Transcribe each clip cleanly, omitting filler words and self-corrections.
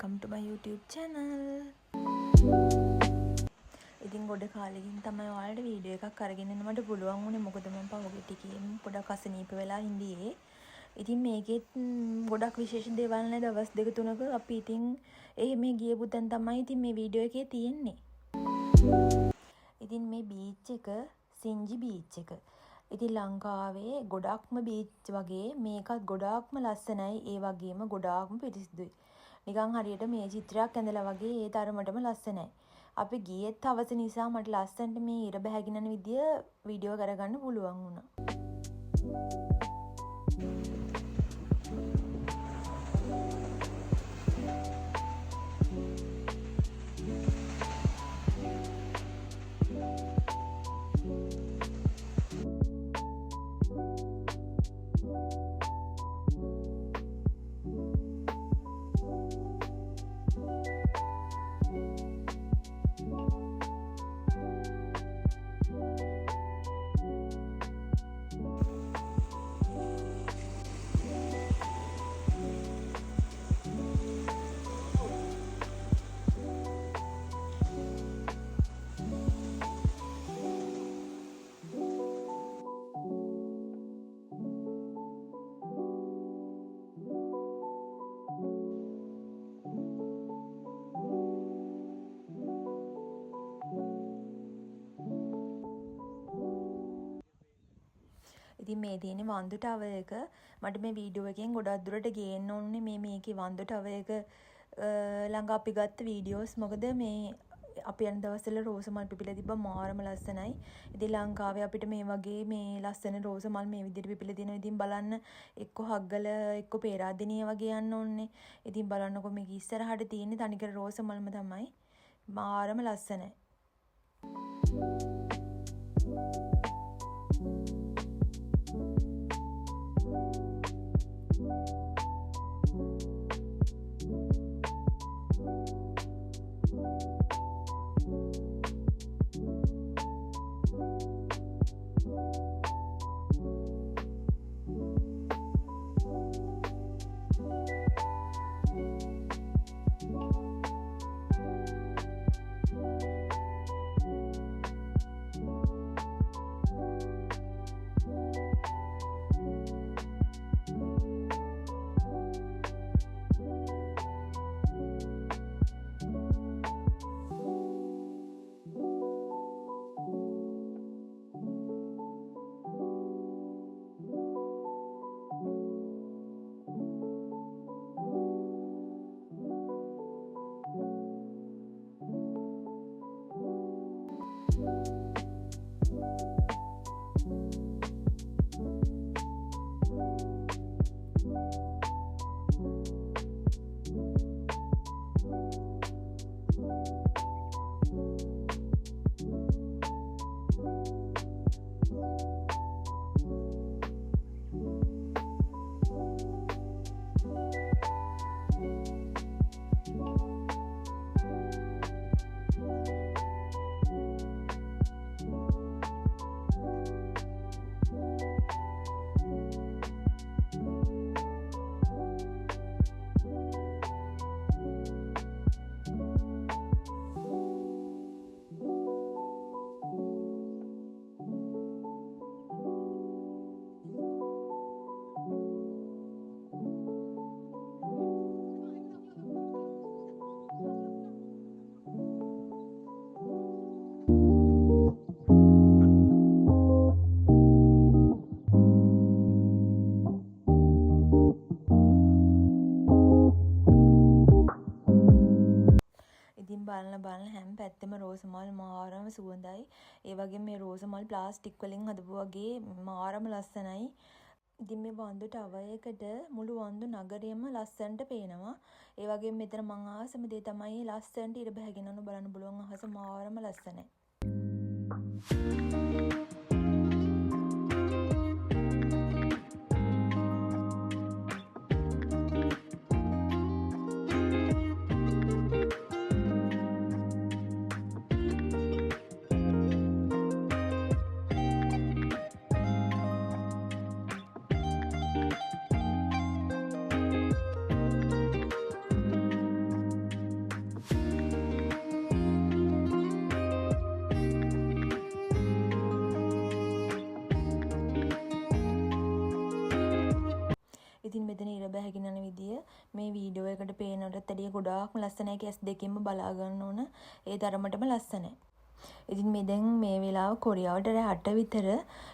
welcome to my YouTube channel. ඉතින් ගොඩ කාලෙකින් තමයි ඔයාලට වීඩියෝ එකක් අරගෙන එන්න මට පුළුවන් වුණේ මොකද මම පහුගිය ටිකේම පොඩක් අසනීප වෙලා හිටියේ. ඉතින් මේකෙත් ගොඩක් විශේෂ දේවල් නෑ දවස් දෙක තුනක අපි ඉතින් එහෙම ගියපු තැන තමයි ඉතින් මේ වීඩියෝ එකේ තියෙන්නේ. ඉතින් මේ බීච් එක සිංජි බීච් එක. ඉතින් ලංකාවේ ගොඩක්ම බීච් වගේ මේකත් ගොඩාක්ම ලස්සනයි ඒ වගේම ගොඩාක්ම පිරිසිදුයි. නිකන් හරියට මේ චිත්‍රයක් ඇඳලා වගේ ඒ තරමටම ලස්සනයි. අපි ගියෙත් හවස නිසා මට ලස්සනට මේ ඉර බැහැගෙන යන විදිය වීඩියෝ කරගන්න පුළුවන් වුණා. ඉතින් මේ තියෙන වන්දු ටවර් එක මට මේ වීඩියෝ එකෙන් ගොඩක් දුරට ගේන්න ඕනේ මේකේ වන්දු ටවර් එක ළඟ අපි ගත්ත වීඩියෝස් මොකද මේ අපි යන දවස්වල රෝස මල් පිපිලා තිබ්බා මාරම ලස්සනයි. ඉතින් ලංකාවේ අපිට මේ වගේ මේ ලස්සන රෝස මල් මේ විදිහට පිපිලා තියෙනවා. ඉතින් බලන්න එක්ක හග්ගල එක්ක පේරාදෙනිය වගේ යන්න ඕනේ. ඉතින් බලන්නකො මේක ඉස්සරහට තියෙන තනිකර රෝස මල්ම තමයි. මාරම ලස්සනයි. බලන හැම පැත්තෙම රෝස මල් මාරම සුවඳයි. ඒ වගේම මේ රෝස මල් ප්ලාස්ටික් වලින් හදපු වගේ මාරම ලස්සනයි. ඉතින් මේ වන්දු ටවර් එකට මුළු වන්දු නගරයම ලස්සනට පේනවා. ඒ වගේම මෙතන මං ආසම දේ තමයි ලස්සනට ඉර බැහැගෙන යන බලන්න පුළුවන් අහස මාරම ලස්සනයි. එකට පේනටත් වැඩිය ගොඩාක්ම ලස්සනයි. ඒක S2කින්ම බලා ගන්න ඕන. ඒ තරමටම ලස්සනයි. ඉතින් මේ දැන් මේ වෙලාව කොරියාවට රෑ 8 විතර.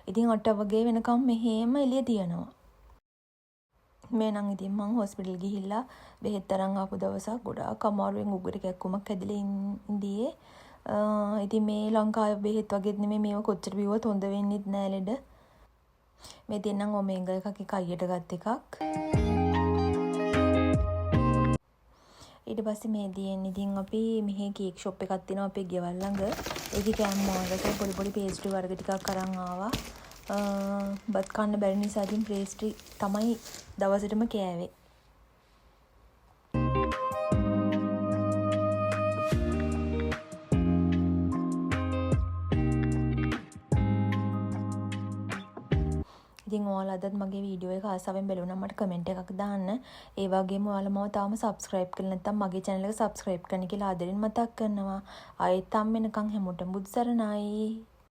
ඉතින් 8 වගේ වෙනකම් මෙහෙම එළිය තියෙනවා. මේ නම් ඉතින් මං හොස්පිටල් ගිහිල්ලා බෙහෙත් අරන් ආපු දවසක් ගොඩාක් අමාරුවෙන් උගුර කැක්කුමක් හැදිලා ඉඳියේ. ඉතින් මේ ලංකාවේ බෙහෙත් වගේත් නෙමෙයි මේව කොච්චර බිව්වත් හොඳ වෙන්නෙත් නෑ ලෙඩ. මේ තියෙනම් ඔමේගා එකක් එක අයියට ගත් එකක්. ඊට පස්සේ මේ තියෙන්නේ ඉතින් අපි මෙහි කේක් ෂොප් එකක් තියෙනවා අපේ ගෙවල් ළඟ. ඒකේ කෑම මාර්ගට පොඩි පොඩි පේස්ට්‍රි වර්ග ටිකක් අරන් ආවා. බත් කන්න බැරි නිසා ඉතින් පේස්ට්‍රි තමයි දවසටම කෑවේ. ඉතින් ඔයාලා අදත් මගේ වීඩියෝ එක ආසාවෙන් බැලුවනම් මට කමෙන්ට් එකක් දාන්න. ඒ වගේම ඔයාලා මම තාම සබ්ස්ක්‍රයිබ් කරලා නැත්නම් මගේ channel එක සබ්ස්ක්‍රයිබ් කරන්න කියලා ආදරෙන් මතක් කරනවා. ආයෙත් හම්බ වෙනකන් හැමෝටම බුදු සරණයි.